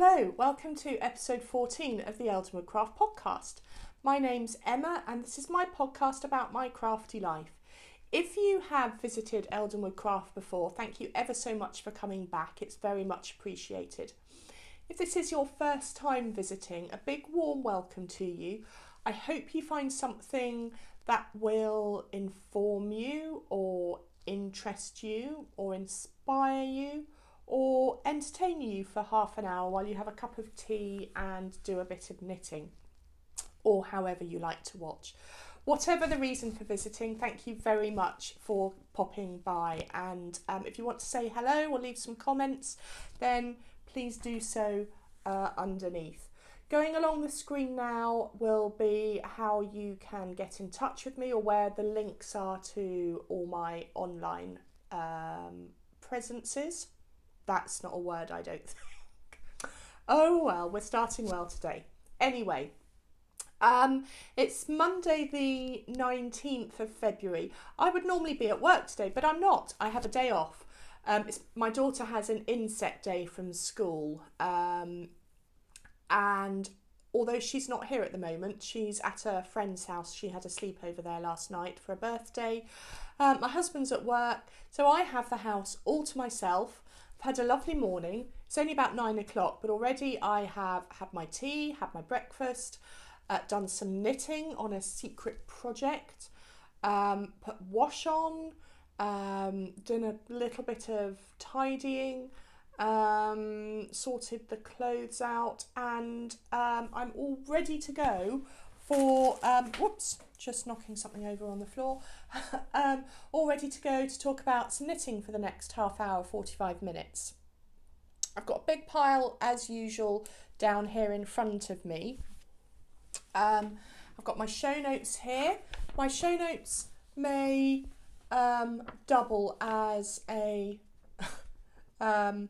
Hello, welcome to episode 14 of the Eldenwood Craft Podcast. My name's Emma and this is my podcast about my crafty life. If you have visited Eldenwood Craft before, thank you ever so much for coming back. It's very much appreciated. If this is your first time visiting, a big warm welcome to you. I hope you find something that will inform you or interest you or inspire you or entertain you for half an hour while you have a cup of tea and do a bit of knitting, or however you like to watch. Whatever the reason for visiting, thank you very much for popping by, and if you want to say hello or leave some comments, then please do so underneath. Going along the screen now will be how you can get in touch with me or where the links are to all my online presences. That's not a word, I don't think. Oh well, we're starting well today. Anyway, it's Monday the 19th of February. I would normally be at work today, but I'm not. I have a day off. My daughter has an inset day from school, and although she's not here at the moment, she's at a friend's house. She had a sleepover there last night for a birthday. My husband's at work, so I have the house all to myself. I've had a lovely morning. It's only about 9 o'clock, but already I have had my tea, had my breakfast, done some knitting on a secret project, put wash on, done a little bit of tidying, sorted the clothes out, and I'm all ready to go for, whoops, just knocking something over on the floor, all ready to go to talk about some knitting for the next half hour, 45 minutes. I've got a big pile, as usual, down here in front of me. I've got my show notes here. My show notes may double as a fan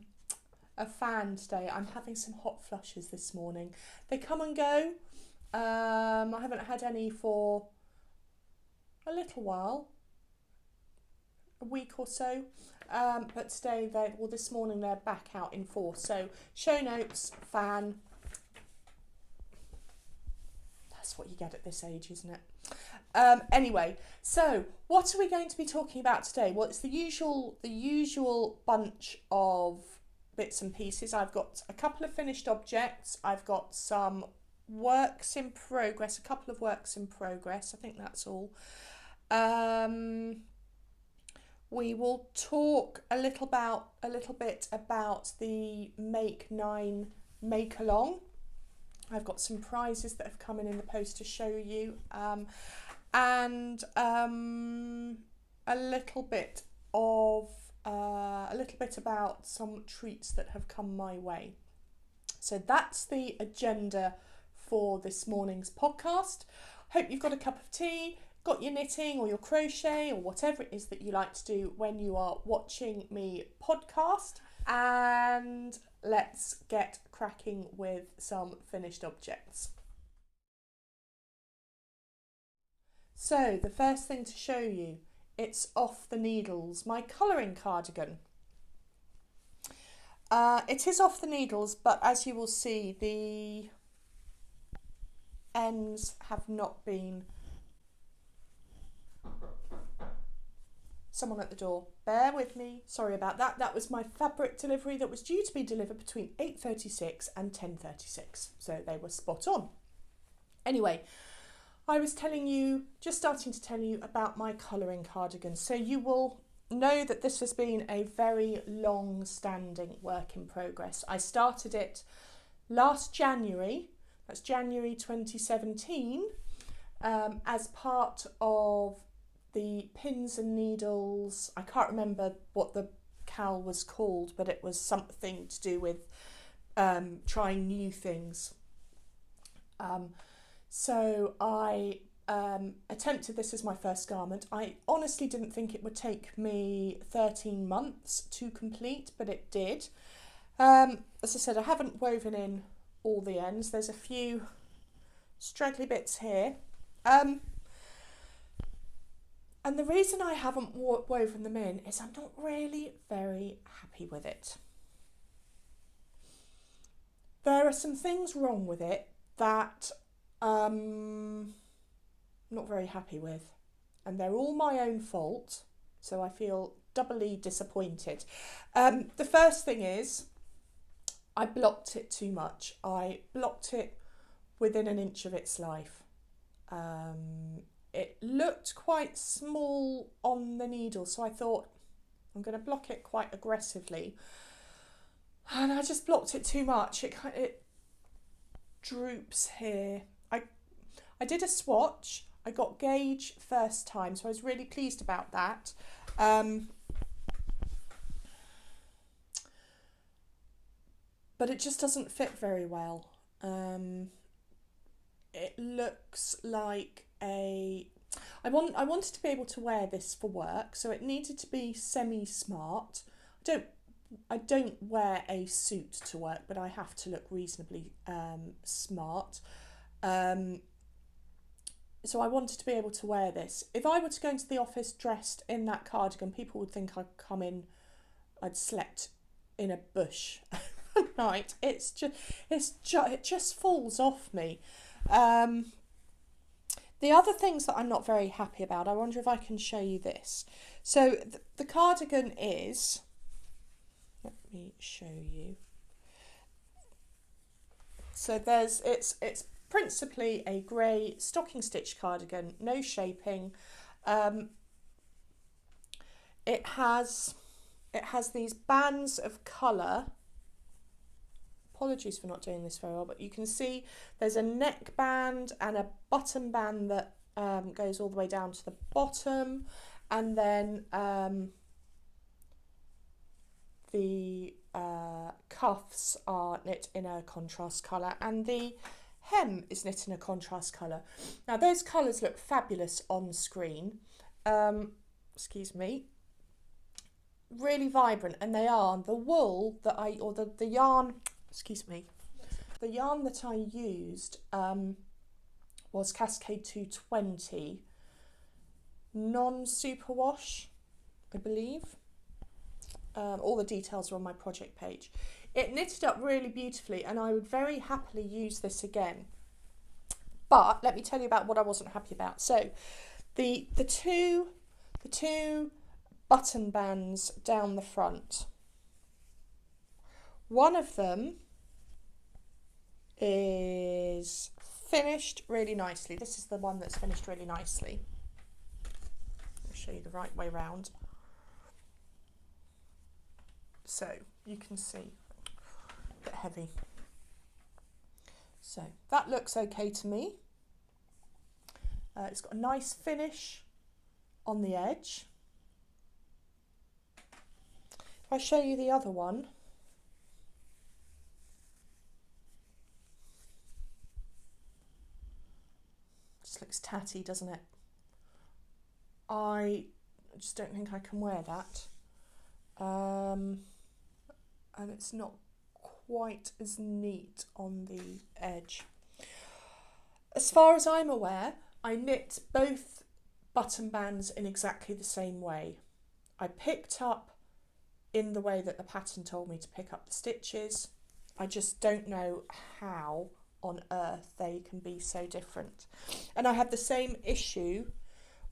today. I'm having some hot flushes this morning. They come and go. I haven't had any for a little while, a week or so, but today this morning they're back out in force. So show notes, fan. That's what you get at this age, isn't it? Anyway, so what are we going to be talking about today? Well, it's the usual bunch of bits and pieces. I've got a couple of finished objects. I've got some works in progress, a couple of works in progress. I think that's all. We will talk a little bit about the Make 9 Make Along. I've got some prizes that have come in the post to show you, and a little bit about some treats that have come my way. So that's the agenda for this morning's podcast. Hope you've got a cup of tea, got your knitting or your crochet or whatever it is that you like to do when you are watching me podcast, and let's get cracking with some finished objects. So the first thing to show you, it's off the needles, my colouring cardigan. It is off the needles, but as you will see, the ends have not been... Someone at the door. Bear with me. Sorry about that. That was my fabric delivery that was due to be delivered between 8:36 and 10:36. So they were spot on. Anyway, I was starting to tell you about my colouring cardigan. So you will know that this has been a very long-standing work in progress. I started it last January. That's January 2017, as part of the pins and needles. I can't remember what the cowl was called, but it was something to do with trying new things. So I attempted this as my first garment. I honestly didn't think it would take me 13 months to complete, but it did. As I said, I haven't woven in all the ends. There's a few straggly bits here. And the reason I haven't woven them in is I'm not really very happy with it. There are some things wrong with it that I'm not very happy with, and they're all my own fault, so I feel doubly disappointed. The first thing is I blocked it too much. I blocked it within an inch of its life. It looked quite small on the needle, so I thought I'm going to block it quite aggressively. And I just blocked it too much. It droops here. I did a swatch. I got gauge first time, so I was really pleased about that. But it just doesn't fit very well. It looks like I wanted to be able to wear this for work, so it needed to be semi-smart. I don't wear a suit to work, but I have to look reasonably smart. So I wanted to be able to wear this. If I were to go into the office dressed in that cardigan, people would think I'd slept in a bush at night. It just falls off me. The other things that I'm not very happy about, I wonder if I can show you this. So the cardigan is, let me show you. So it's principally a grey stocking stitch cardigan, no shaping. It has these bands of colour. Apologies for not doing this very well, but you can see there's a neck band and a button band that goes all the way down to the bottom, and then the cuffs are knit in a contrast colour, and the hem is knit in a contrast colour. Now those colours look fabulous on screen, excuse me, really vibrant, and they are. The wool that the yarn, excuse me, the yarn that I used was Cascade 220, non-superwash, I believe. All the details are on my project page. It knitted up really beautifully, and I would very happily use this again. But let me tell you about what I wasn't happy about. So the two button bands down the front. One of them is finished really nicely. This is the one that's finished really nicely. I'll show you the right way round. So you can see, a bit heavy. So that looks okay to me. It's got a nice finish on the edge. If I show you the other one, just looks tatty, doesn't it? I just don't think I can wear that. And it's not quite as neat on the edge. As far as I'm aware, I knit both button bands in exactly the same way. I picked up in the way that the pattern told me to pick up the stitches. I just don't know how on earth they can be so different. And I had the same issue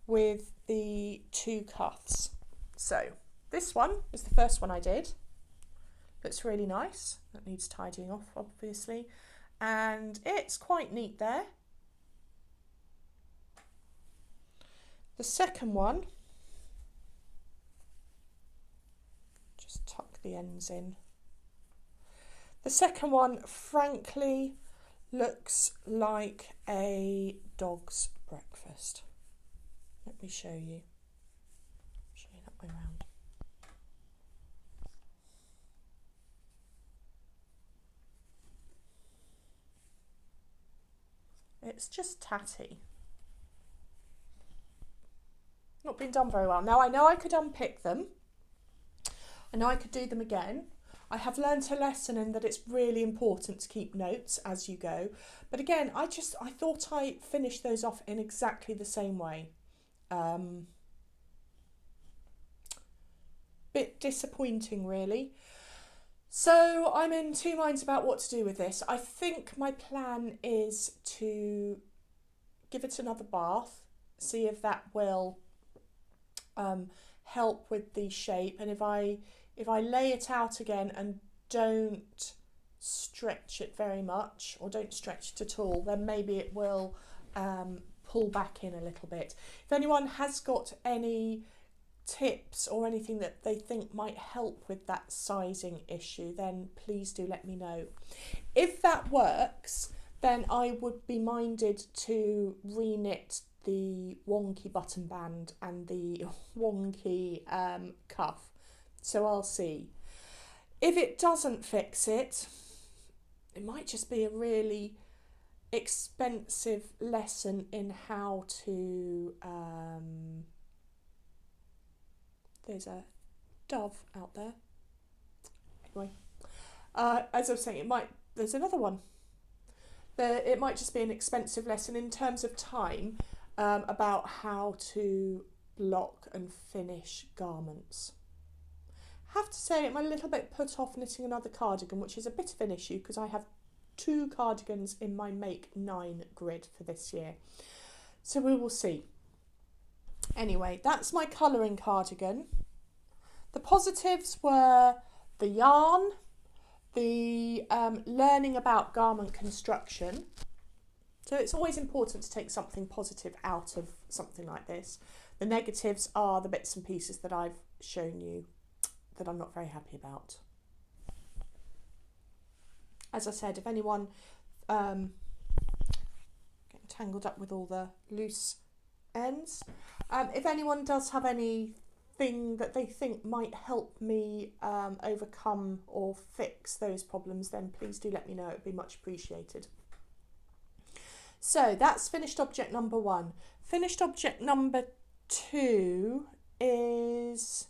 with the two cuffs. So this one is the first one I did. Looks really nice. That needs tidying off, obviously. And it's quite neat there. The second one, just tuck the ends in. The second one, frankly, looks like a dog's breakfast. Let me show you. Show you that way around. It's just tatty. Not been done very well. Now I know I could unpick them. I know I could do them again. I have learnt a lesson in that it's really important to keep notes as you go. But again, I thought I finished those off in exactly the same way. Bit disappointing, really. So I'm in two minds about what to do with this. I think my plan is to give it another bath, see if that will help with the shape, and if I lay it out again and don't stretch it very much or don't stretch it at all, then maybe it will pull back in a little bit. If anyone has got any tips or anything that they think might help with that sizing issue, then please do let me know. If that works, then I would be minded to reknit the wonky button band and the wonky cuff. So I'll see. If it doesn't fix it, it might just be a really expensive lesson in how to there's a dove out there. Anyway, as I was saying, there's another one. It might just be an expensive lesson in terms of time about how to block and finish garments. Have to say I'm a little bit put off knitting another cardigan, which is a bit of an issue because I have 2 cardigans in my Make 9 grid for this year. So we will see. Anyway, that's my colouring cardigan. The positives were the yarn, the learning about garment construction. So it's always important to take something positive out of something like this. The negatives are the bits and pieces that I've shown you that I'm not very happy about. As I said, if anyone getting tangled up with all the loose ends, if anyone does have anything that they think might help me overcome or fix those problems, then please do let me know. It would be much appreciated. So that's finished object number 1. Finished object number 2 is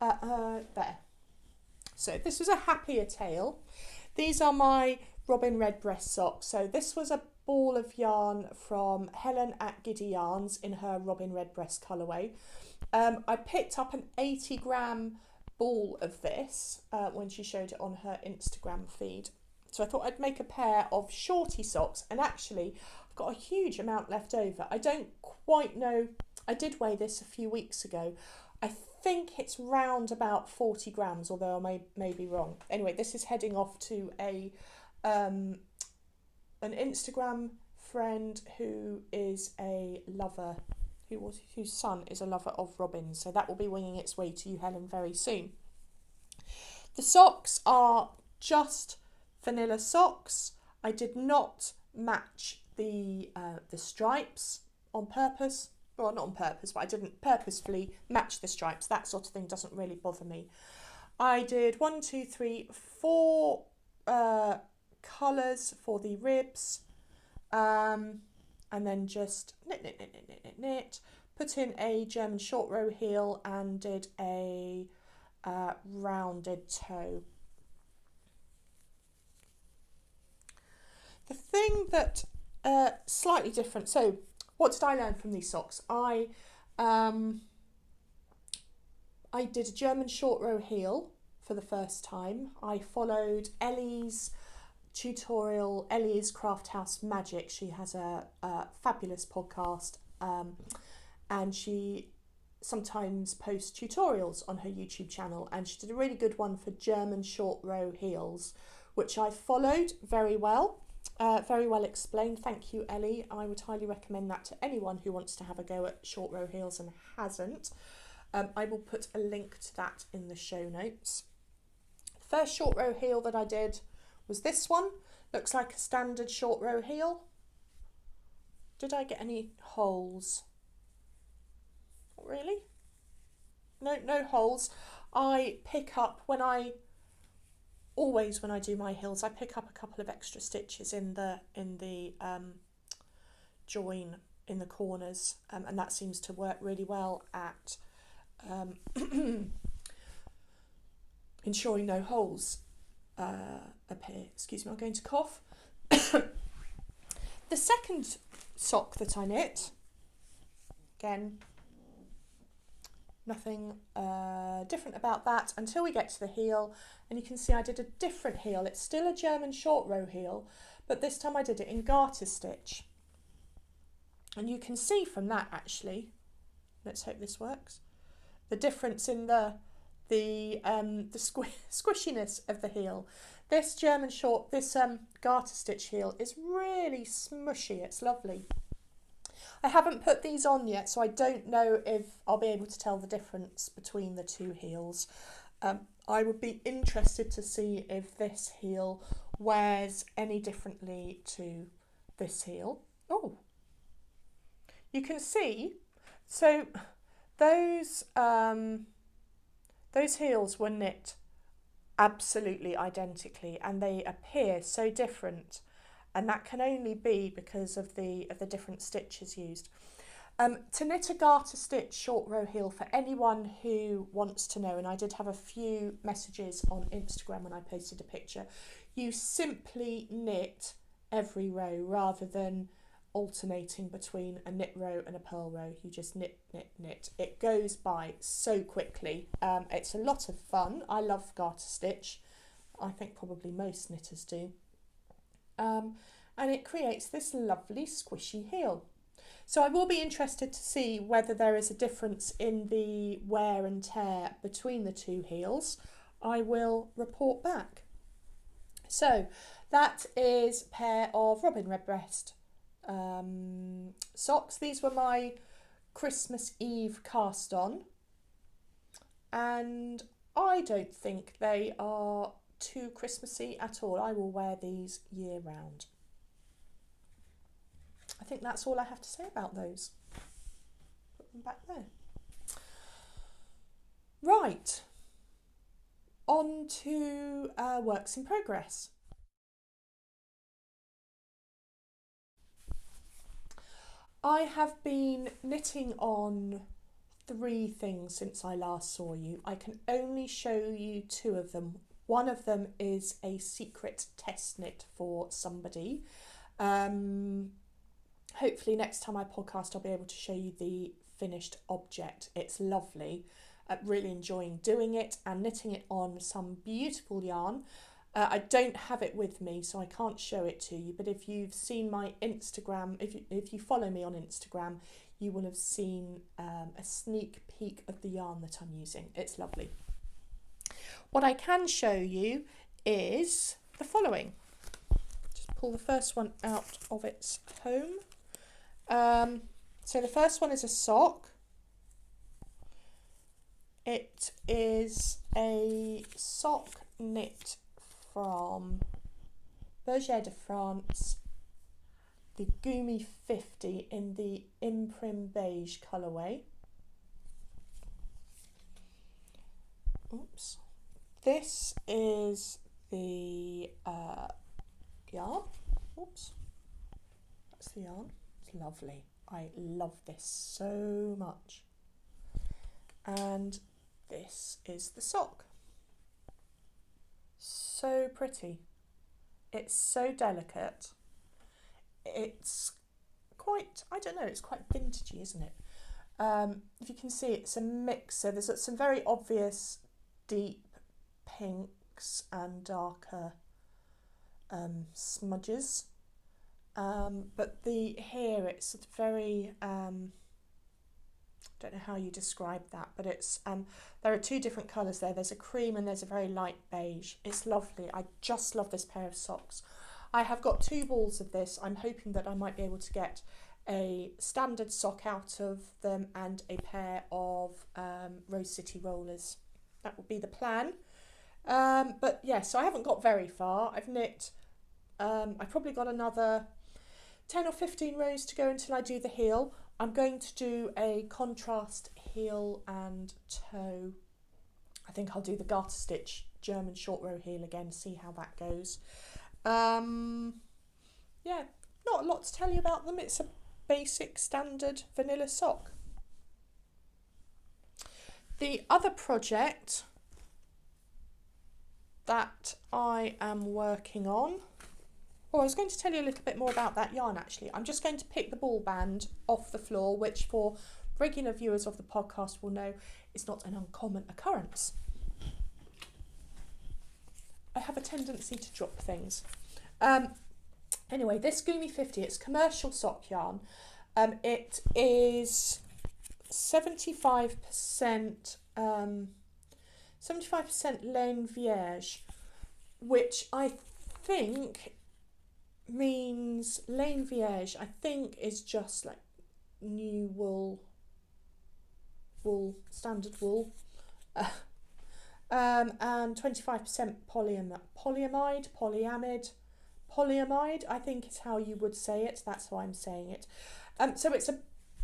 there. So this was a happier tale. These are my robin redbreast socks. So this was a ball of yarn from Helen at Giddy Yarns in her robin redbreast colourway. I picked up an 80-gram ball of this when she showed it on her Instagram feed. So I thought I'd make a pair of shorty socks, and actually I've got a huge amount left over. I don't quite know, I did weigh this a few weeks ago. I think it's round about 40 grams, although I may be wrong. Anyway, this is heading off to an Instagram friend who is a lover, whose son is a lover of robins. So that will be winging its way to you, Helen, very soon. The socks are just vanilla socks. I did not match the stripes on purpose. Well, not on purpose, but I didn't purposefully match the stripes. That sort of thing doesn't really bother me. I did 4 colours for the ribs, and then just knit, put in a German short row heel and did a rounded toe. The thing that slightly different, so what did I learn from these socks? I did a German short row heel for the first time. I followed Ellie's tutorial, Ellie's Craft House Magic. She has a fabulous podcast and she sometimes posts tutorials on her YouTube channel, and she did a really good one for German short row heels, which I followed very well. Very well explained. Thank you, Ellie. I would highly recommend that to anyone who wants to have a go at short row heels and hasn't. I will put a link to that in the show notes. The first short row heel that I did was this one. Looks like a standard short row heel. Did I get any holes? Not really. No holes. I pick up always when I do my heels, I pick up a couple of extra stitches in the join in the corners, and that seems to work really well at ensuring no holes appear. Excuse me, I'm going to cough. The second sock that I knit, again, Nothing different about that until we get to the heel, and you can see I did a different heel. It's still a German short row heel, but this time I did it in garter stitch. And you can see from that actually, let's hope this works, the difference in the squishiness of the heel. This garter stitch heel is really smushy. It's lovely. I haven't put these on yet, so I don't know if I'll be able to tell the difference between the two heels. I would be interested to see if this heel wears any differently to this heel. Oh, you can see, so those heels were knit absolutely identically, and they appear so different, and that can only be because of the different stitches used. To knit a garter stitch short row heel, for anyone who wants to know, and I did have a few messages on Instagram when I posted a picture, you simply knit every row rather than alternating between a knit row and a purl row. You just knit, knit, knit. It goes by so quickly. It's a lot of fun. I love garter stitch. I think probably most knitters do. And it creates this lovely squishy heel. So I will be interested to see whether there is a difference in the wear and tear between the two heels. I will report back. So that is a pair of Robin Redbreast socks. These were my Christmas Eve cast on, and I don't think they are too Christmassy at all. I will wear these year round. I think that's all I have to say about those. Put them back there. Right, on to works in progress. I have been knitting on 3 things since I last saw you. I can only show you 2 of them. One of them is a secret test knit for somebody. Hopefully next time I podcast I'll be able to show you the finished object. It's lovely. I'm really enjoying doing it and knitting it on some beautiful yarn. I don't have it with me, so I can't show it to you, but if you've seen my Instagram, if you follow me on Instagram, you will have seen a sneak peek of the yarn that I'm using. It's lovely. What I can show you is the following. Just pull the first one out of its home. So the first one is a sock. It is a sock knit from Bergere de France, the Goumy 50 in the Imprim Beig colourway. Oops. This is the yarn. Oops. That's the yarn. It's lovely. I love this so much. And this is the sock. So pretty. It's so delicate. It's quite, I don't know, it's quite vintagey, isn't it? If you can see, it's a mix. So there's some very obvious deep pinks and darker smudges. But here it's very, don't know how you describe that, but it's there are 2 different colours there. There's a cream and there's a very light beige. It's lovely. I just love this pair of socks. I have got 2 balls of this. I'm hoping that I might be able to get a standard sock out of them and a pair of Rose City rollers. That would be the plan. But yeah, so I haven't got very far. I've knit, I've probably got another 10 or 15 rows to go until I do the heel. I'm going to do a contrast heel and toe. I think I'll do the garter stitch German short row heel again, see how that goes. Yeah, not a lot to tell you about them. It's a basic standard vanilla sock. The other project that I am working on, I was going to tell you a little bit more about that yarn actually. I'm just going to pick the ball band off the floor, which for regular viewers of the podcast will know it's not an uncommon occurrence. I have a tendency to drop things. Anyway, this Goumy 50, it's commercial sock yarn. It is 75% laine vierge, which I think means laine vierge. I think is just like new wool, standard wool, and 25% polyamide, I think is how you would say it. That's how I'm saying it. So it's a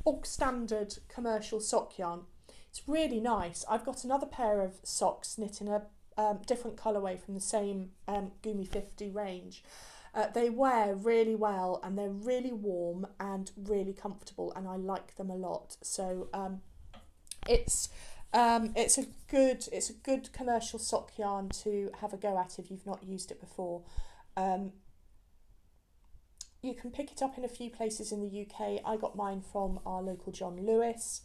bog standard commercial sock yarn. It's really nice. I've got another pair of socks knit in a different colourway from the same Goumy 50 range. They wear really well and they're really warm and really comfortable, and I like them a lot. So it's a good commercial sock yarn to have a go at if you've not used it before. You can pick it up in a few places in the UK. I got mine from our local John Lewis.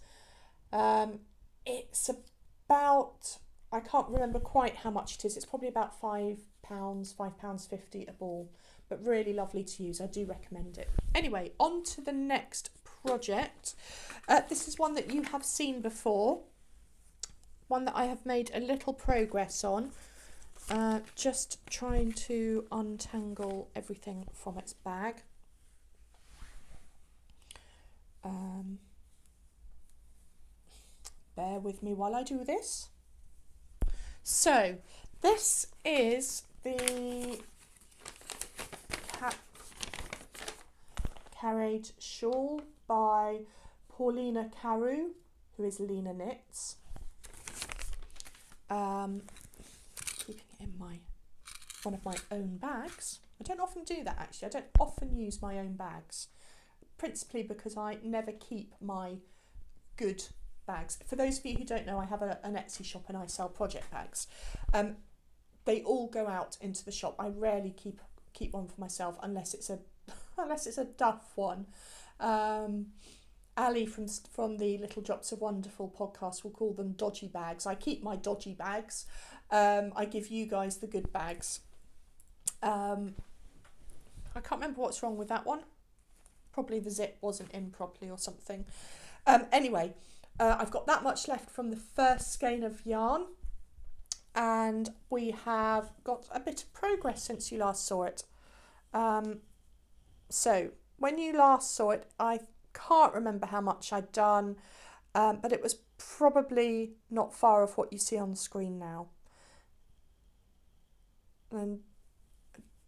It's about, I can't remember quite how much it is. It's probably about £5.50 a ball, but really lovely to use. I do recommend it. Anyway, on to the next project. This is one that you have seen before, one that I have made a little progress on. Just trying to untangle everything from its bag. Bear with me while I do this. So this is the Carried Shawl by Paulina Carew, who is Lena Knits. Keeping it in one of my own bags. I don't often do that actually. I don't often use my own bags, principally because I never keep my good bags. For those of you who don't know, I have an Etsy shop and I sell project bags. They all go out into the shop. I rarely keep one for myself unless it's a duff one. Ellie from the Little Drops of Wonderful podcast will call them dodgy bags. I keep my dodgy bags. I give you guys the good bags. I can't remember what's wrong with that one. Probably the zip wasn't in properly or something. Anyway, I've got that much left from the first skein of yarn, and we have got a bit of progress since you last saw it. So when you last saw it, I can't remember how much I'd done, but it was probably not far off what you see on the screen now. And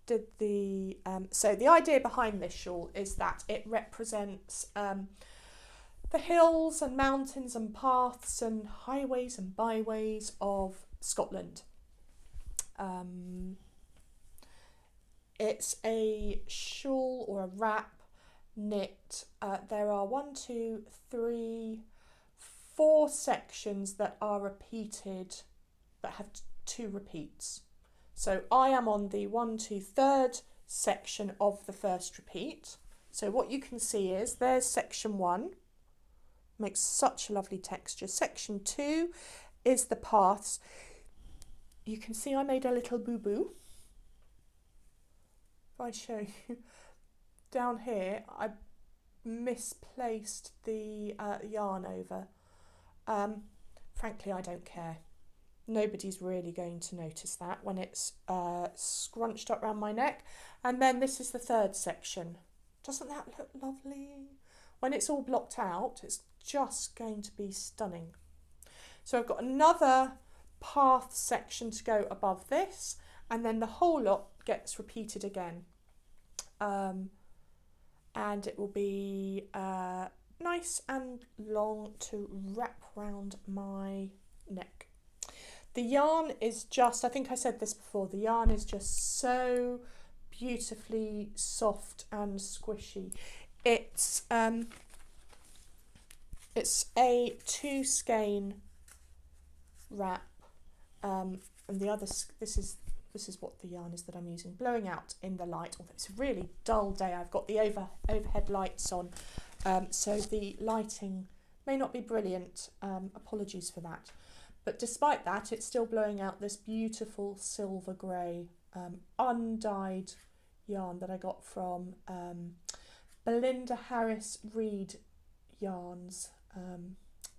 did the so the idea behind this shawl is that it represents the hills and mountains and paths and highways and byways of Scotland. It's a shawl or a wrap knit. There are 4 sections that are repeated, that have 2 repeats. So I am on the 3rd section of the first repeat. So what you can see is there's section 1, makes such a lovely texture. Section 2 is the paths. You can see I made a little boo-boo. If I show you down here, I misplaced the yarn over. Frankly, I don't care. Nobody's really going to notice that when it's scrunched up around my neck. And then this is the 3rd section. Doesn't that look lovely? When it's all blocked out, it's just going to be stunning. So I've got another path section to go above this, and then the whole lot gets repeated again. And it will be nice and long to wrap round my neck. The yarn is just, I think I said this before, the yarn is just so beautifully soft and squishy. It's a 2 skein wrap, and the other, this is what the yarn is that I'm using, blowing out in the light. Although it's a really dull day, I've got the overhead lights on, so the lighting May not be brilliant, apologies for that. But despite that, it's still blowing out this beautiful silver grey undyed yarn that I got from Belinda Harris Reed Yarns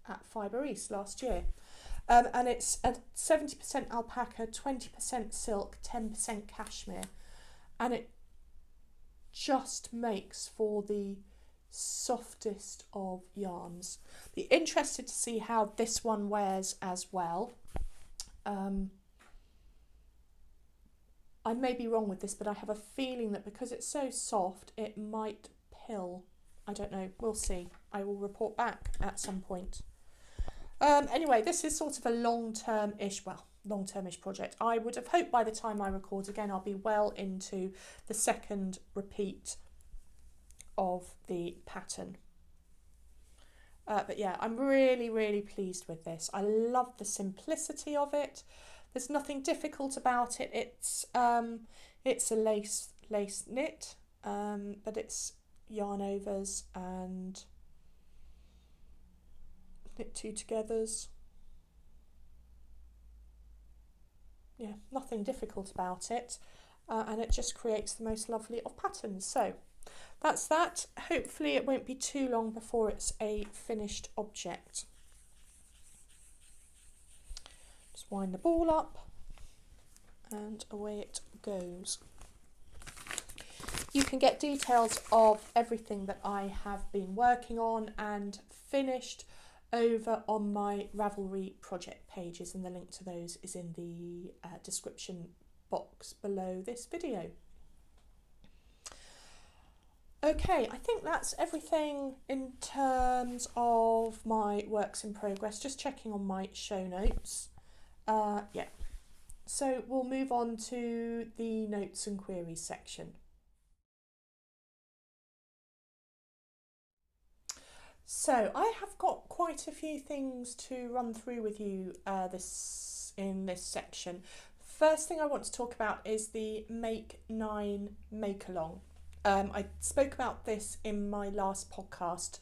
at Fibre East last year. And it's a 70% alpaca, 20% silk, 10% cashmere. And it just makes for the softest of yarns. Be interested to see how this one wears as well. I may be wrong with this, but I have a feeling that because it's so soft, it might pill. I don't know. We'll see. I will report back at some point. Anyway, this is sort of a long-term-ish project. I would have hoped by the time I record again, I'll be well into the second repeat of the pattern. But yeah, I'm really, really pleased with this. I love the simplicity of it. There's nothing difficult about it. It's a lace knit, but it's yarn overs and knit two togethers. Yeah, nothing difficult about it, and it just creates the most lovely of patterns. So that's that. Hopefully it won't be too long before it's a finished object. Just wind the ball up and away it goes. You can get details of everything that I have been working on and finished over on my Ravelry project pages, and the link to those is in the description box below this video. Okay, I think that's everything in terms of my works in progress. Just checking on my show notes. Yeah, so we'll move on to the notes and queries section. So I have got quite a few things to run through with you in this section. First thing I want to talk about is the Make 9 Make Along. I spoke about this in my last podcast.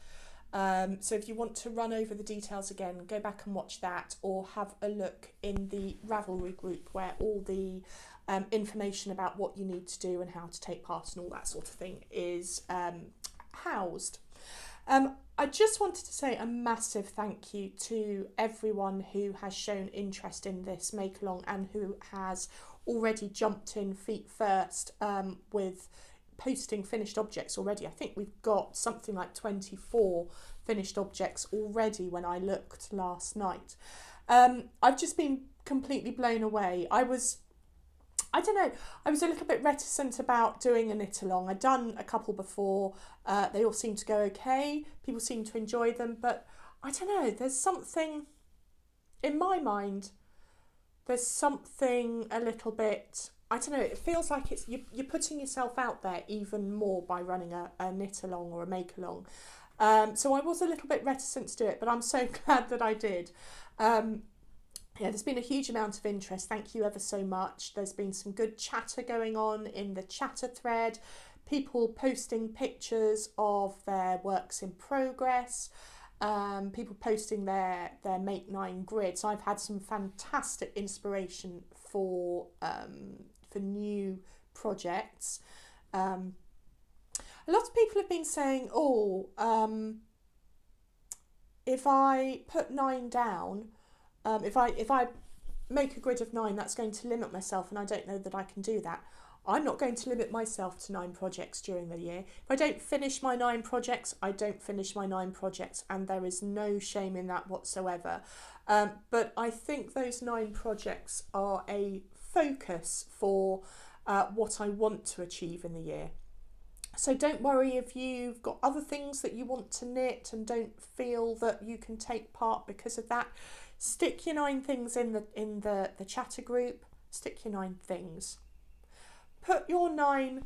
So if you want to run over the details again, go back and watch that, or have a look in the Ravelry group where all the information about what you need to do and how to take part and all that sort of thing is housed. I just wanted to say a massive thank you to everyone who has shown interest in this make along and who has already jumped in feet first with posting finished objects already. I think we've got something like 24 finished objects already when I looked last night. I've just been completely blown away. I don't know, I was a little bit reticent about doing a knit along. I'd done a couple before, they all seemed to go okay, people seem to enjoy them, but I don't know, there's something, in my mind, there's something a little bit, I don't know, it feels like it's you're putting yourself out there even more by running a knit along or a make along. So I was a little bit reticent to do it, but I'm so glad that I did. Yeah, there's been a huge amount of interest. Thank you ever so much. There's been some good chatter going on in the chatter thread, people posting pictures of their works in progress, people posting their Make 9 grids. I've had some fantastic inspiration for new projects. A lot of people have been saying, if I put 9 down, if I make a grid of 9, that's going to limit myself, and I don't know that I can do that. I'm not going to limit myself to 9 projects during the year. If I don't finish my 9 projects, I don't finish my 9 projects, and there is no shame in that whatsoever. But I think those 9 projects are a focus for what I want to achieve in the year. So don't worry if you've got other things that you want to knit and don't feel that you can take part because of that. Stick your 9 things in the chatter group. Stick your 9 things. Put your 9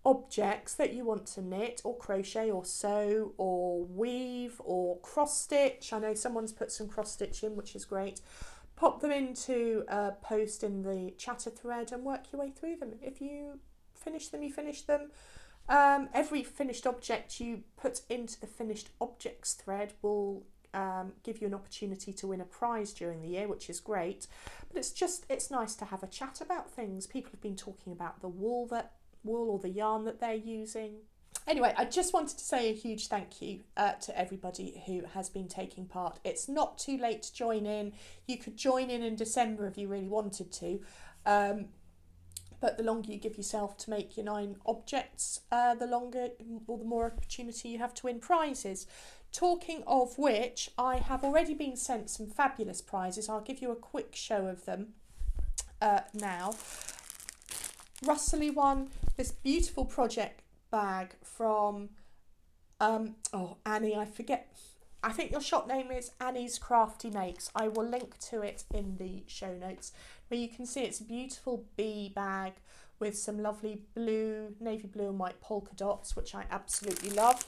objects that you want to knit or crochet or sew or weave or cross stitch. I know someone's put some cross stitch in, which is great. Pop them into a post in the chatter thread and work your way through them. If you finish them, you finish them. Every finished object you put into the finished objects thread will give you an opportunity to win a prize during the year, which is great. But it's nice to have a chat about things. People have been talking about the wool or the yarn that they're using. Anyway, I just wanted to say a huge thank you to everybody who has been taking part. It's not too late to join in. You could join in December if you really wanted to. But the longer you give yourself to make your 9 objects, the longer or the more opportunity you have to win prizes. Talking of which, I have already been sent some fabulous prizes. I'll give you a quick show of them now. Russell won this beautiful project bag from Annie. I think your shop name is Annie's Crafty Makes. I will link to it in the show notes, where you can see it's a beautiful bee bag with some lovely navy blue and white polka dots, which I absolutely love.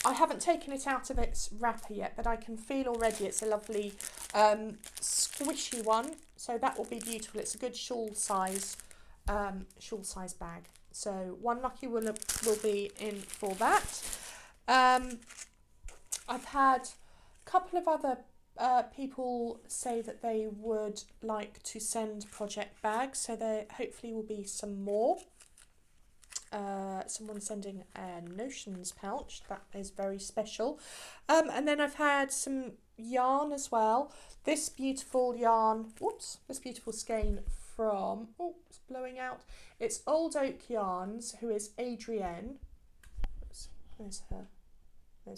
I haven't taken it out of its wrapper yet, but I can feel already it's a lovely squishy one, so that will be beautiful. It's a good shawl size bag. So one lucky will be in for that. I've had a couple of other people say that they would like to send project bags, so there hopefully will be some more. Someone sending a notions pouch, that is very special. And then I've had some yarn as well. This beautiful skein from, it's blowing out. It's Old Oak Yarns, who is Adrienne. There's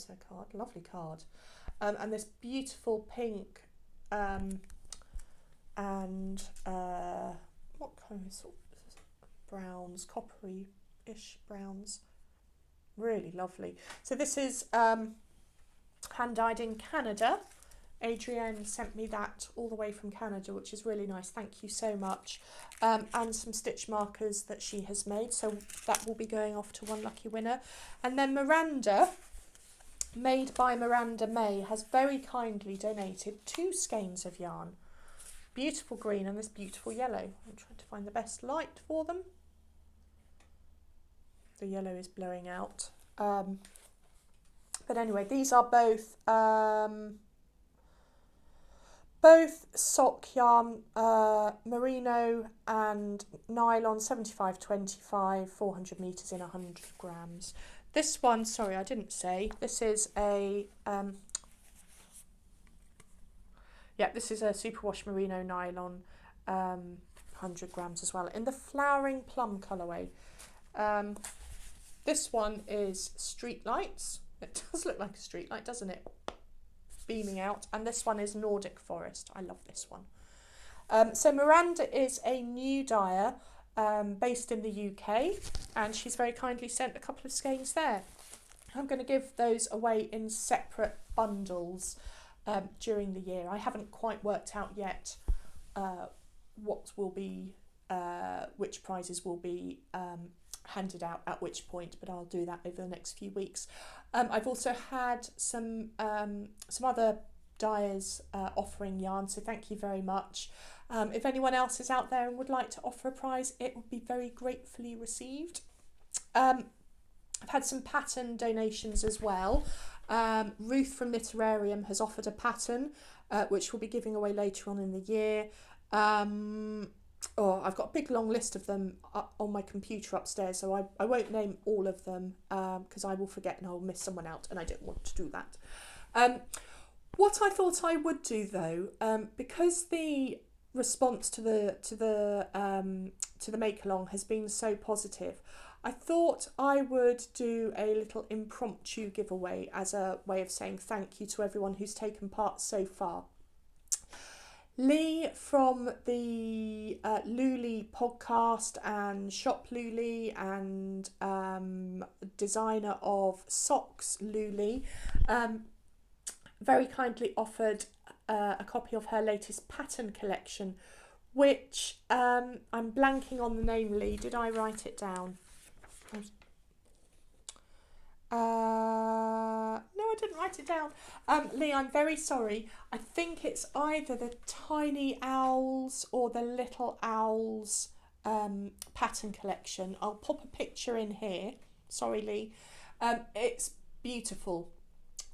her card, lovely card. And this beautiful pink and what kind of browns, coppery-ish browns, really lovely. So this is hand dyed in Canada. Adrienne sent me that all the way from Canada, which is really nice. Thank you so much. And some stitch markers that she has made, so that will be going off to one lucky winner. And then Miranda, made by Miranda May, has very kindly donated 2 skeins of yarn. Beautiful green and this beautiful yellow. I'm trying to find the best light for them. The yellow is blowing out. But anyway, these are both sock yarn, merino and nylon, 75-25, 400 metres in 100 grams. This one, sorry, I didn't say, this is a this is a superwash merino nylon, 100 grams as well, in the flowering plum colourway. This one is Street Lights. It does look like a street light, doesn't it? Beaming out. And this one is Nordic Forest. I love this one. So Miranda is a new dyer based in the UK, and she's very kindly sent a couple of skeins there. I'm going to give those away in separate bundles during the year. I haven't quite worked out yet what will be, which prizes will be handed out at which point, but I'll do that over the next few weeks. I've also had some other dyers offering yarn, so thank you very much. If anyone else is out there and would like to offer a prize, it would be very gratefully received. I've had some pattern donations as well. Ruth from Literarium has offered a pattern which we'll be giving away later on in the year. I've got a big long list of them on my computer upstairs, so I won't name all of them because I will forget and I'll miss someone out, and I don't want to do that. What I thought I would do though, because the response to the make along has been so positive, I thought I would do a little impromptu giveaway as a way of saying thank you to everyone who's taken part so far. Lee from the Luli podcast and Shop Luli and designer of socks Luli very kindly offered a copy of her latest pattern collection, which I'm blanking on the name. Lee, did I write it down? No, I didn't write it down. Lee, I'm very sorry. I think it's either the Tiny Owls or the Little Owls pattern collection. I'll pop a picture in here. Sorry, Lee. It's beautiful.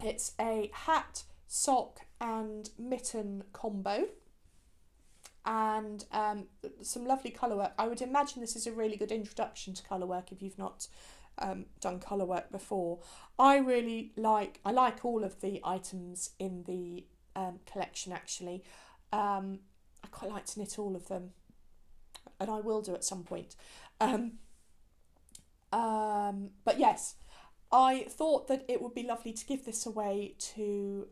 It's a hat, sock and mitten combo, and some lovely colour work. I would imagine this is a really good introduction to colour work if you've not done colour work before. I like all of the items in the collection actually. I quite like to knit all of them, and I will do at some point. But yes, I thought that it would be lovely to give this away to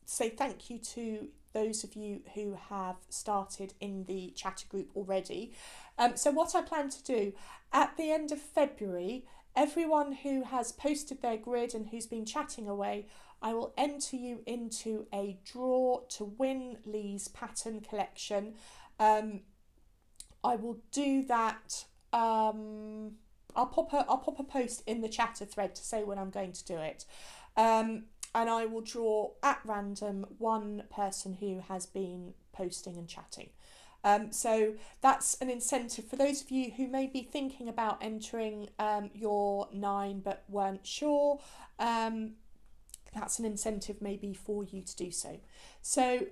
say thank you to those of you who have started in the chatter group already. So what I plan to do at the end of February, everyone who has posted their grid and who's been chatting away, I will enter you into a draw to win Lee's pattern collection. I will do that. I'll pop a post in the chatter thread to say when I'm going to do it. And I will draw at random one person who has been posting and chatting. So that's an incentive for those of you who may be thinking about entering your 9 but weren't sure. That's an incentive maybe for you to do so. So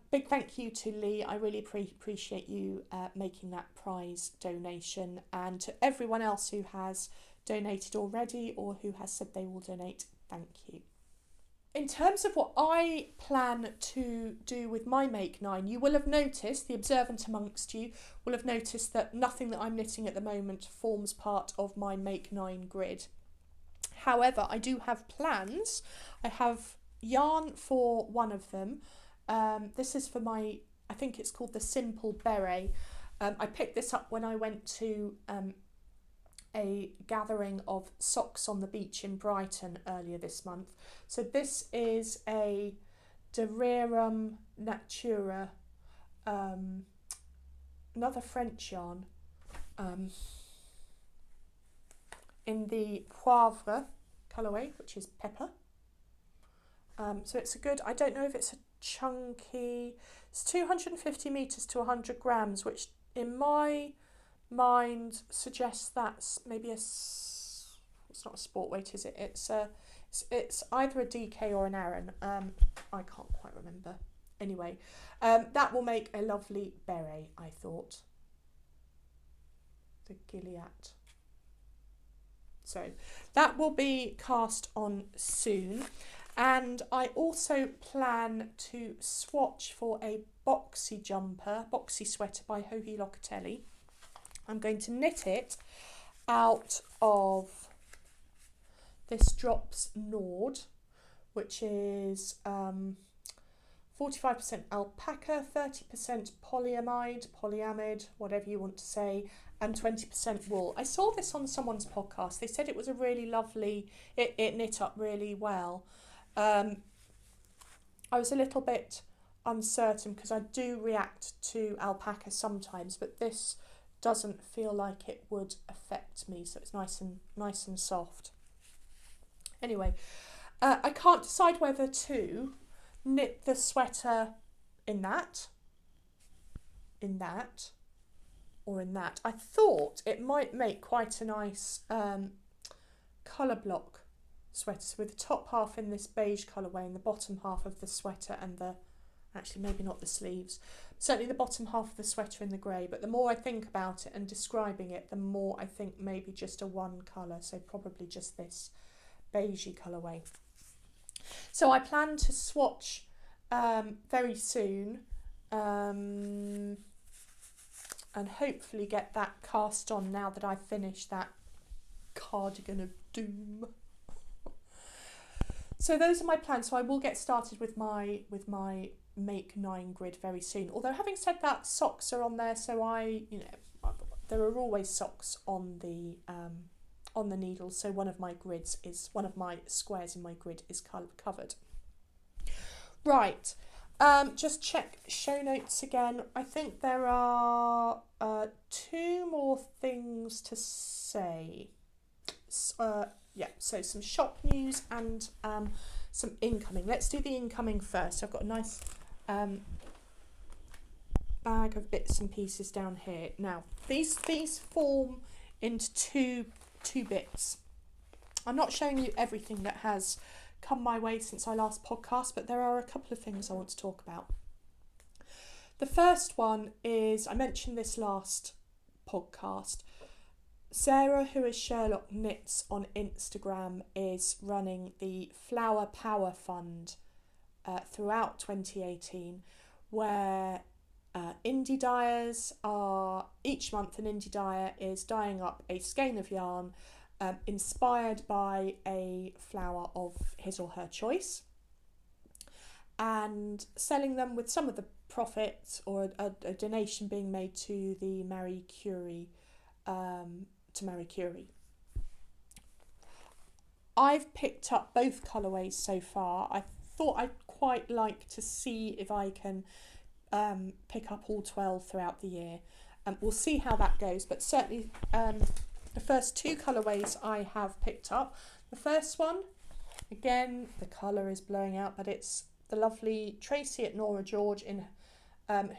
big thank you to Lee. I really appreciate you making that prize donation, and to everyone else who has donated already or who has said they will donate, thank you. In terms of what I plan to do with my Make 9, you will have noticed, the observant amongst you will have noticed that nothing that I'm knitting at the moment forms part of my Make 9 grid. However, I do have plans. I have yarn for one of them. This is for my, I think it's called the Simple Beret. I picked this up when I went to a gathering of socks on the beach in Brighton earlier this month. So this is a De Rerum Natura, another French yarn, in the Poivre colourway, which is pepper. So it's a good, I don't know if it's a chunky, it's 250 metres to 100 grams, which in my mind suggests that's maybe it's not a sport weight, is it? It's either a DK or an Aran. I can't quite remember. Anyway, that will make a lovely beret, I thought. The Gilead. So that will be cast on soon. And I also plan to swatch for a boxy jumper, boxy sweater by Joji Locatelli. I'm going to knit it out of this Drops Nord, which is 45% alpaca, 30% polyamide, whatever you want to say, and 20% wool. I saw this on someone's podcast. They said it was a really lovely, it knit up really well. I was a little bit uncertain because I do react to alpaca sometimes, but this doesn't feel like it would affect me, so it's nice and soft. Anyway, I can't decide whether to knit the sweater in that, or in that. I thought it might make quite a nice colour block sweater with the top half in this beige colourway and the bottom half of the sweater and the, actually maybe not the sleeves, certainly the bottom half of the sweater in the grey. But the more I think about it and describing it, the more I think maybe just a one colour, so probably just this beigey colourway. So I plan to swatch very soon, and hopefully get that cast on now that I've finished that Cardigan of Doom. So those are my plans. So I will get started with my Make 9 grid very soon. Although having said that, socks are on there, so there are always socks on the needle. So one of my squares in my grid is covered. Right. Just check show notes again. I think there are 2 more things to say. So some shop news and some incoming. Let's do the incoming first. I've got a nice bag of bits and pieces down here. Now these form into two bits. I'm not showing you everything that has come my way since I last podcast, but there are a couple of things I want to talk about. The first one is, I mentioned this last podcast, Sarah, who is Sherlock Knits on Instagram, is running the Flower Power Fund throughout 2018, where indie dyers are, each month an indie dyer is dyeing up a skein of yarn inspired by a flower of his or her choice, and selling them with some of the profit or a donation being made to the Marie Curie, I've picked up both colourways so far. I thought I'd quite like to see if I can pick up all 12 throughout the year. We'll see how that goes, but certainly the first two colourways I have picked up. The first one, again, the colour is blowing out, but it's the lovely Tracy at Nora George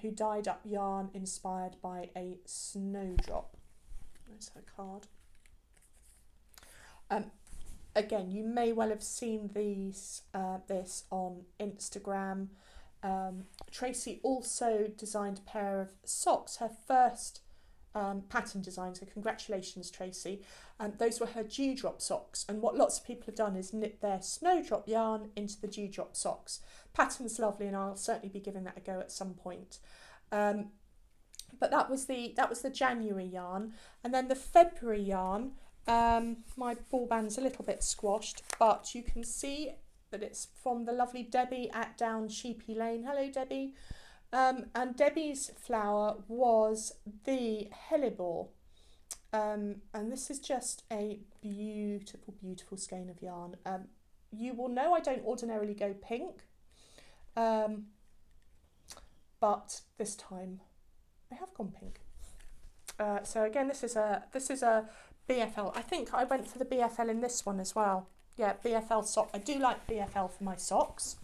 who dyed up yarn inspired by a snowdrop. There's her card. Again, you may well have seen this on Instagram. Tracy also designed a pair of socks, her first pattern design, so congratulations, Tracy. Those were her dewdrop socks, and what lots of people have done is knit their snowdrop yarn into the dewdrop socks. Pattern's lovely, and I'll certainly be giving that a go at some point. But that was the January yarn, and then the February yarn. My ball band's a little bit squashed, but you can see that it's from the lovely Debbie at Down Sheepy Lane. Hello, Debbie. And Debbie's flower was the hellebore. And this is just a beautiful, beautiful skein of yarn. You will know I don't ordinarily go pink, but this time I have gone pink. So again, this is a BFL. I think I went for the BFL in this one as well. Yeah, BFL sock. I do like BFL for my socks.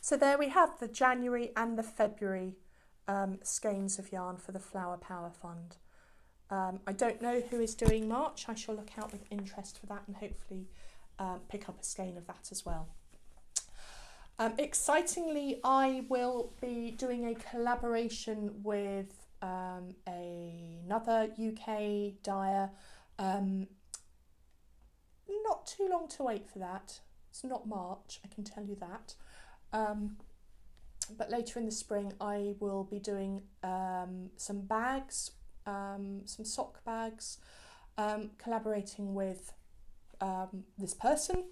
So there we have the January and the February skeins of yarn for the Flower Power Fund. I don't know who is doing March. I shall look out with interest for that and hopefully pick up a skein of that as well. Excitingly, I will be doing a collaboration with another UK dyer. Not too long to wait for that. It's not March, I can tell you that. But later in the spring I will be doing some bags, some sock bags, collaborating with this person,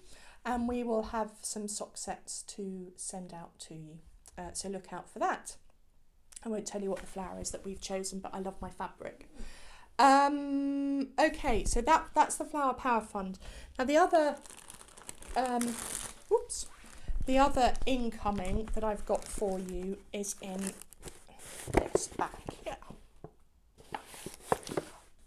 and we will have some sock sets to send out to you. So look out for that. I won't tell you what the flower is that we've chosen, but I love my fabric. Okay, so that's the Flower Power Fund. Now the other incoming that I've got for you is in this bag here.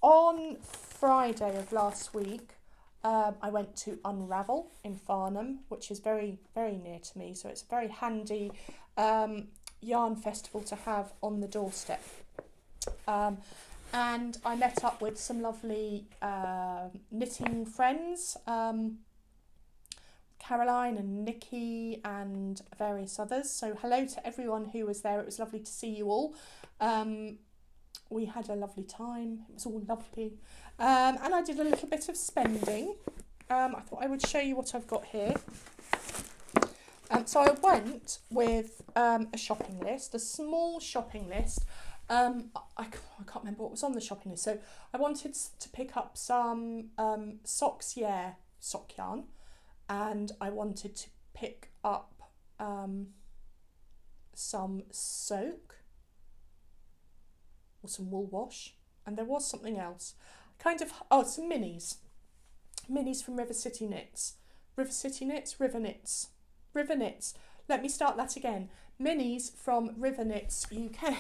On Friday of last week, I went to Unravel in Farnham, which is very, very near to me, so it's a very handy yarn festival to have on the doorstep. And I met up with some lovely knitting friends, Caroline and Nikki and various others. So hello to everyone who was there. It was lovely to see you all. We had a lovely time. It was all lovely. And I did a little bit of spending. I thought I would show you what I've got here. So I went with a shopping list, a small shopping list. I can't remember what was on the shopping list. So I wanted to pick up some sock yarn, and I wanted to pick up some soak or some wool wash, and there was something else. Some minis from River City Knits. Let me start that again. Minis from River Knits UK.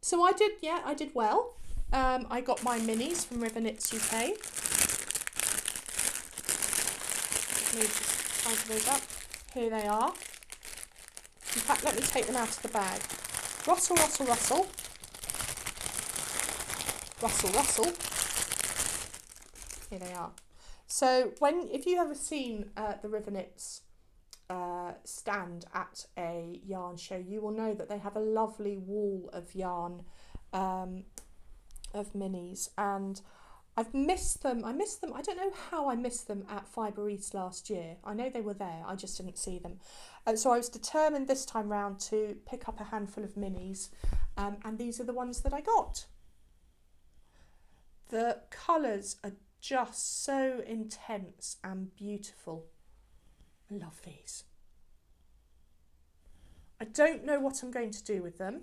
So I did well. I got my minis from River Knits UK. Let me just tidy those up. Here they are. In fact, let me take them out of the bag. Rustle, rustle, rustle. Rustle, rustle. Here they are. So if you ever seen the River Knits stand at a yarn show, you will know that they have a lovely wall of yarn of minis, and I've missed them. I missed them. I don't know how I missed them at Fibre East last year. I know they were there. I just didn't see them. So I was determined this time round to pick up a handful of minis, and these are the ones that I got. The colours are just so intense and beautiful. I love these. I don't know what I'm going to do with them.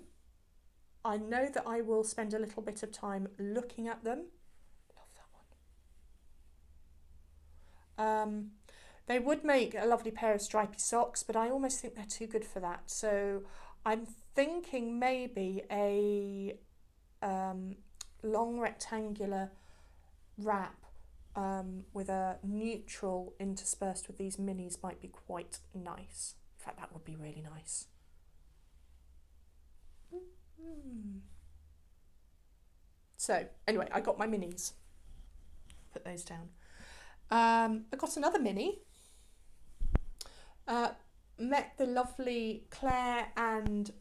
I know that I will spend a little bit of time looking at them. Love that one. They would make a lovely pair of stripy socks, but I almost think they're too good for that. So I'm thinking maybe a long rectangular wrap with a neutral interspersed with these minis might be quite nice. In fact, that would be really nice. So anyway, I got my minis. Put those down. I got another mini. Met the lovely Claire and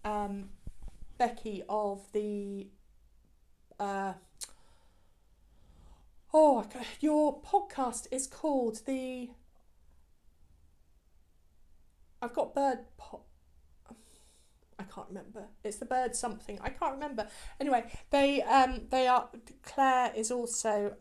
Becky of the your podcast is called the I've got I can't remember. It's the bird something. I can't remember. Anyway, they are. Claire is also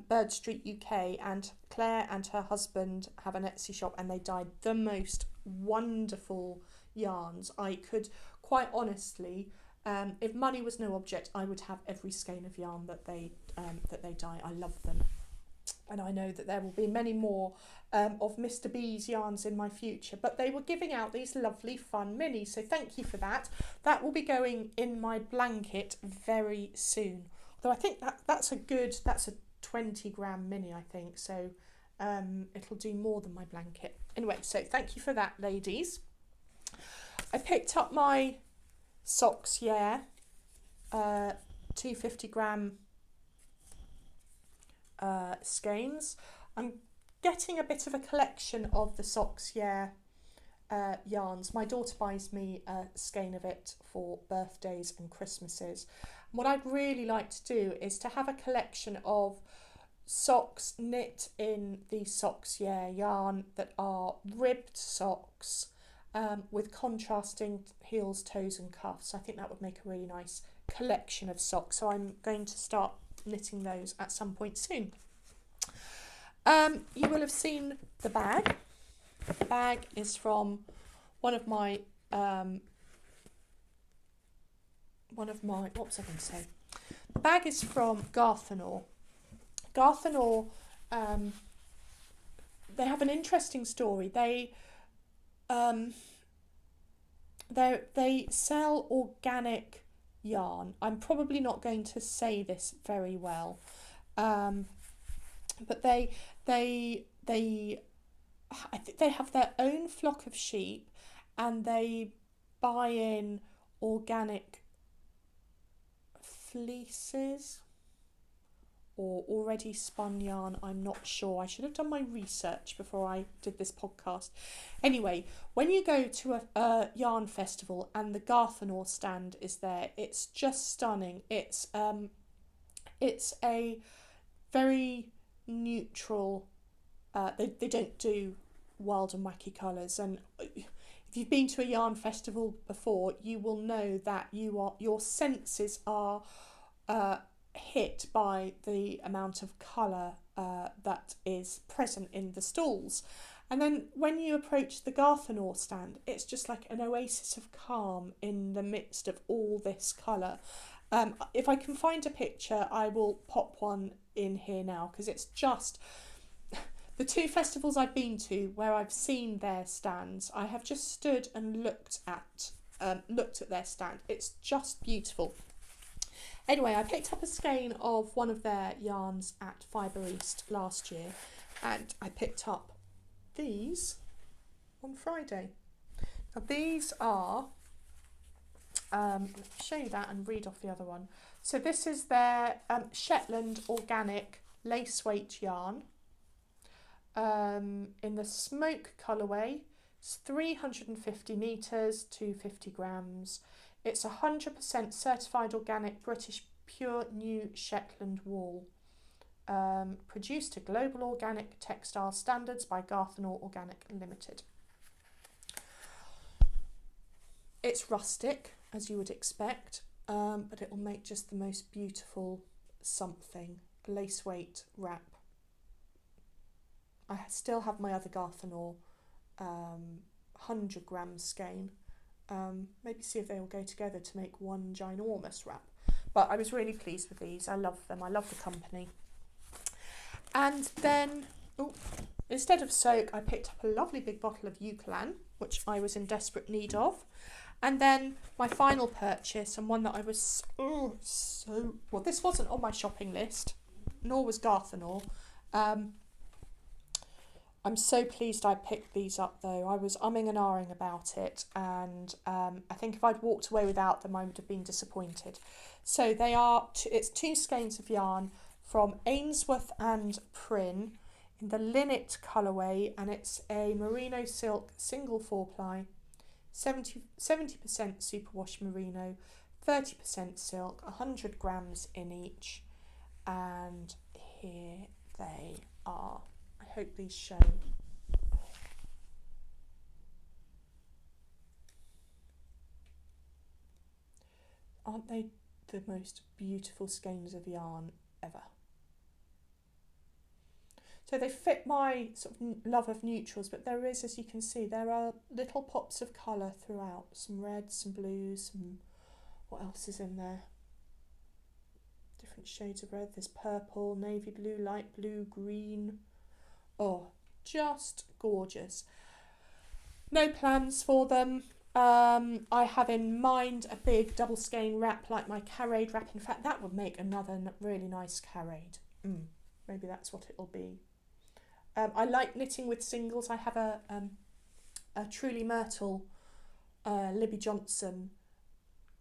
Bird Street UK, and Claire and her husband have an Etsy shop, and they dyed the most wonderful yarns. I could quite honestly, if money was no object, I would have every skein of yarn that they dye. I love them. And I know that there will be many more of Mr. B's yarns in my future, but they were giving out these lovely fun minis, so thank you for that. That will be going in my blanket very soon. Although I think that's a 20 gram mini, I think, so it'll do more than my blanket. Anyway, so thank you for that, ladies. I picked up my socks, 250 gram skeins. I'm getting a bit of a collection of the socks yarns. My daughter buys me a skein of it for birthdays and Christmases. What I'd really like to do is to have a collection of socks knit in the socks yarn that are ribbed socks with contrasting heels, toes and cuffs. I think that would make a really nice collection of socks, so I'm going to start knitting those at some point soon. You will have seen the bag. The bag is from one of my what was I going to say? The bag is from Garter. Garter, they have an interesting story. They sell organic yarn. I'm probably not going to say this very well, but I think they have their own flock of sheep, and they buy in organic fleeces or already spun yarn. I'm not sure. I should have done my research before I did this podcast. Anyway, when you go to a yarn festival and the Garter stand is there, it's just stunning. It's a very neutral. They don't do wild and wacky colours, and if you've been to a yarn festival before, you will know that your senses are hit by the amount of colour that is present in the stalls. And then when you approach the Garter stand, it's just like an oasis of calm in the midst of all this colour. If I can find a picture, I will pop one in here now, because it's just the two festivals I've been to where I've seen their stands. I have just stood and looked at their stand. It's just beautiful. Anyway, I picked up a skein of one of their yarns at Fibre East last year, and I picked up these on Friday. These are, let me show you that and read off the other one. So this is their Shetland organic lace weight yarn in the smoke colourway. It's 350 metres, 250 grams. It's 100% certified organic British pure new Shetland wool. Produced to global organic textile standards by Garter Organic Limited. It's rustic, as you would expect, but it will make just the most beautiful something. Lace weight wrap. I still have my other Garter 100 gram skein. Maybe see if they all go together to make one ginormous wrap. But I was really pleased with these. I love them. I love the company. And then, instead of soak, I picked up a lovely big bottle of Eucalan, which I was in desperate need of. And then my final purchase, and one that I was well, this wasn't on my shopping list, nor was Garter. I'm so pleased I picked these up though. I was umming and ahhing about it, and I think if I'd walked away without them, I would have been disappointed. So they are, it's 2 skeins of yarn from Ainsworth and Prynne in the Linnet colourway, and it's a merino silk single 4-ply, 70% superwash merino, 30% silk, 100 grams in each, and here they are. I hope these show. Aren't they the most beautiful skeins of yarn ever? So they fit my sort of love of neutrals, but there is, as you can see, there are little pops of colour throughout. Some reds, some blues, some, what else is in there? Different shades of red. There's purple, navy blue, light blue, green. Oh, just gorgeous. No plans for them. I have in mind a big double skein wrap like my Carrade wrap. In fact, that would make another really nice Carrade. Maybe that's what it'll be. I like knitting with singles. I have a Truly Myrtle Libby Johnson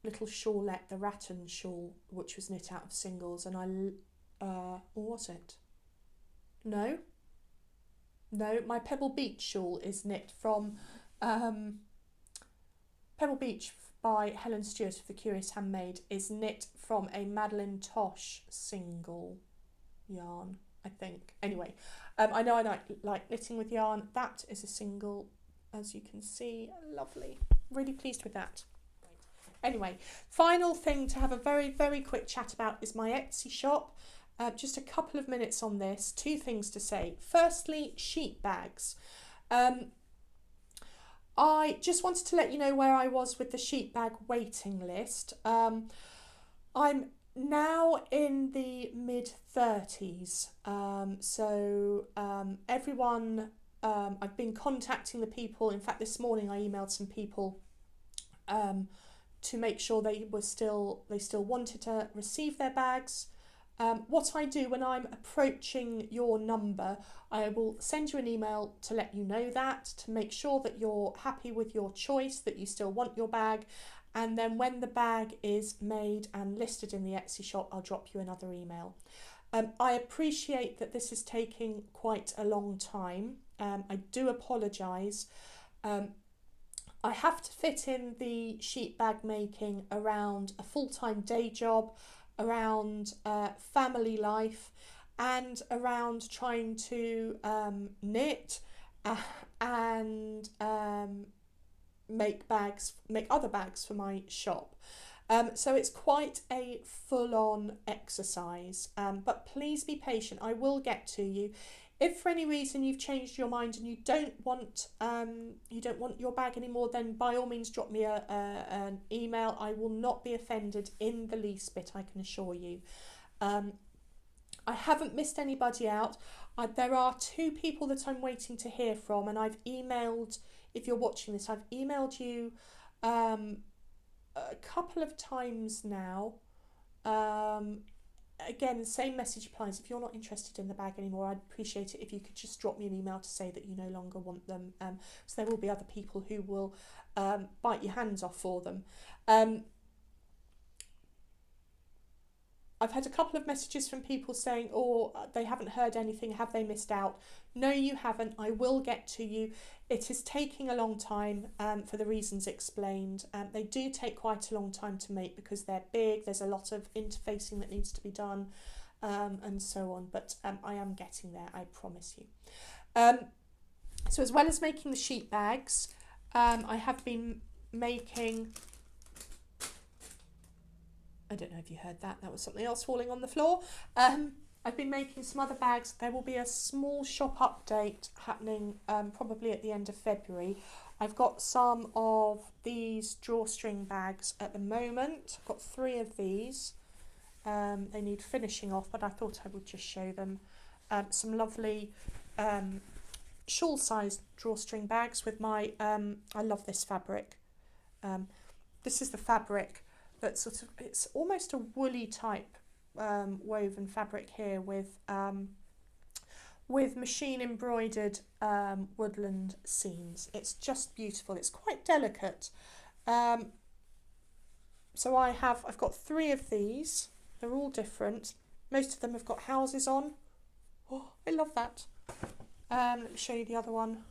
little shawlette, the rattan shawl, which was knit out of singles, and or was it? No, my Pebble Beach shawl is knit from Pebble Beach by Helen Stewart of The Curious Handmaid is knit from a Madeline Tosh single yarn, I think. Anyway, I know I like knitting with yarn. That is a single, as you can see. Lovely. Really pleased with that. Anyway, final thing to have a very, very quick chat about is my Etsy shop. Just a couple of minutes on this. 2 things to say. Firstly, sheet bags. I just wanted to let you know where I was with the sheet bag waiting list. I'm now in the mid-30s. Everyone, I've been contacting the people. In fact, this morning I emailed some people to make sure they still wanted to receive their bags. What I do when I'm approaching your number, I will send you an email to let you know that, to make sure that you're happy with your choice, that you still want your bag, and then when the bag is made and listed in the Etsy shop, I'll drop you another email. I appreciate that this is taking quite a long time. I do apologise. I have to fit in the sheet bag making around a full-time day job, around family life, and around trying to knit and make other bags for my shop. So it's quite a full-on exercise, but please be patient. I will get to you. If for any reason you've changed your mind and you don't want your bag anymore, then by all means drop me an email. I will not be offended in the least bit, I can assure you. I haven't missed anybody out. There are 2 people that I'm waiting to hear from, and I've emailed, if you're watching this, I've emailed you a couple of times now. again, same message applies. If you're not interested in the bag anymore, I'd appreciate it if you could just drop me an email to say that you no longer want them. So there will be other people who will bite your hands off for them. I've had a couple of messages from people saying, oh, they haven't heard anything, have they missed out? No, you haven't. I will get to you. It is taking a long time for the reasons explained. They do take quite a long time to make because they're big. There's a lot of interfacing that needs to be done and so on. But I am getting there, I promise you. So as well as making the sheet bags, I have been making... I don't know if you heard that. That was something else falling on the floor. I've been making some other bags. There will be a small shop update happening probably at the end of February. I've got some of these drawstring bags at the moment. I've got 3 of these. They need finishing off, but I thought I would just show them. Some lovely shawl-sized drawstring bags with my... I love this fabric. This is the fabric that sort of... It's almost a woolly type woven fabric here with machine embroidered woodland seams. It's just beautiful. It's quite delicate. So I've got 3 of these. They're all different. Most of them have got houses on. Oh, I love that. Let me show you the other one.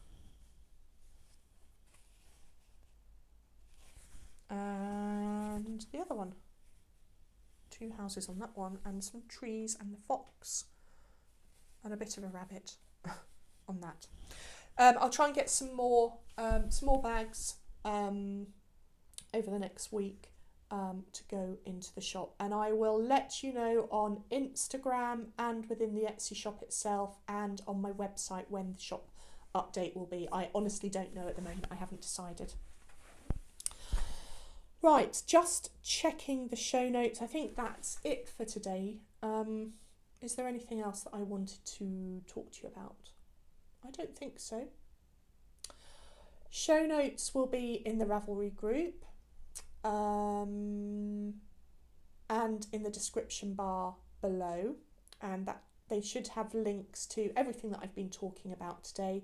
And the other one. 2 houses on that one, and some trees and the fox and a bit of a rabbit on that. I'll try and get some more bags over the next week to go into the shop, and I will let you know on Instagram and within the Etsy shop itself and on my website when the shop update will be. I honestly don't know at the moment. I haven't decided. Right, just checking the show notes. I think that's it for today. Is there anything else that I wanted to talk to you about? I don't think so. Show notes will be in the Ravelry group and in the description bar below, and that they should have links to everything that I've been talking about today.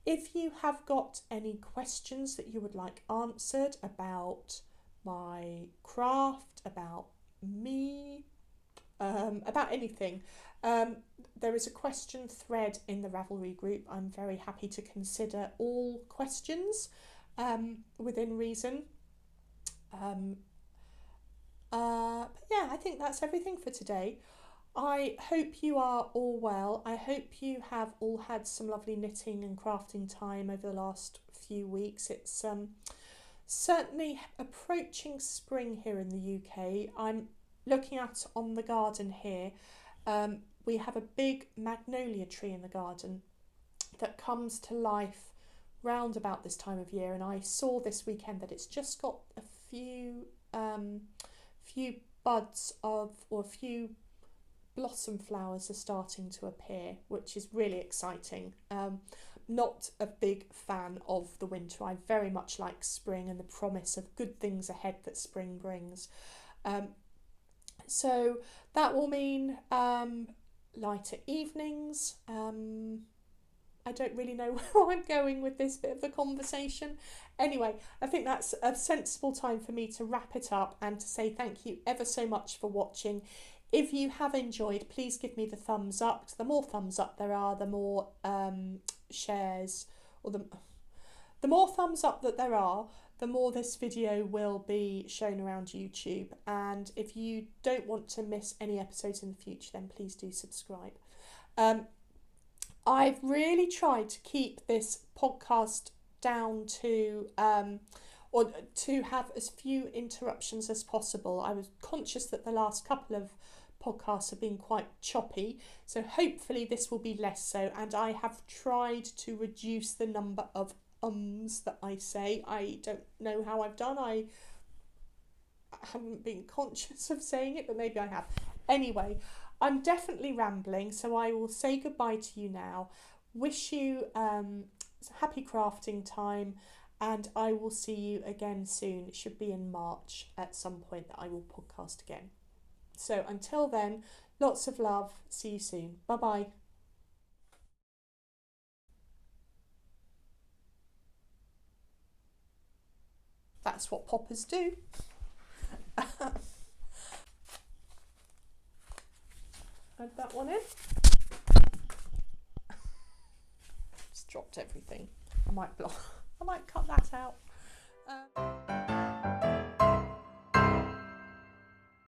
If you have got any questions that you would like answered about my craft, about me, about anything, there is a question thread in the Ravelry group. I'm very happy to consider all questions within reason. But yeah, I think that's everything for today. I hope you are all well. I hope you have all had some lovely knitting and crafting time over the last few weeks. It's certainly approaching spring here in the UK. I'm looking at on the garden here. We have a big magnolia tree in the garden that comes to life round about this time of year, and I saw this weekend that it's just got a few buds of, or a few blossom flowers are starting to appear, which is really exciting. Not a big fan of the winter. I very much like spring and the promise of good things ahead that spring brings. So that will mean lighter evenings. I don't really know where I'm going with this bit of the conversation. Anyway, I think that's a sensible time for me to wrap it up and to say thank you ever so much for watching. If you have enjoyed, please give me the thumbs up. The more thumbs up there are, the more shares, or the more thumbs up that there are, the more this video will be shown around YouTube. And if you don't want to miss any episodes in the future, then please do subscribe. I've really tried to keep this podcast down to or to have as few interruptions as possible. I was conscious that the last couple of podcasts have been quite choppy, so hopefully this will be less so, and I have tried to reduce the number of ums that I say. I don't know how I've done. I haven't been conscious of saying it, but maybe I have. Anyway, I'm definitely rambling, so I will say goodbye to you now. Wish you happy crafting time, and I will see you again soon. It should be in March at some point that I will podcast again. So until then, lots of love. See you soon. Bye bye. That's what poppers do. Add that one in. Just dropped everything. I might cut that out.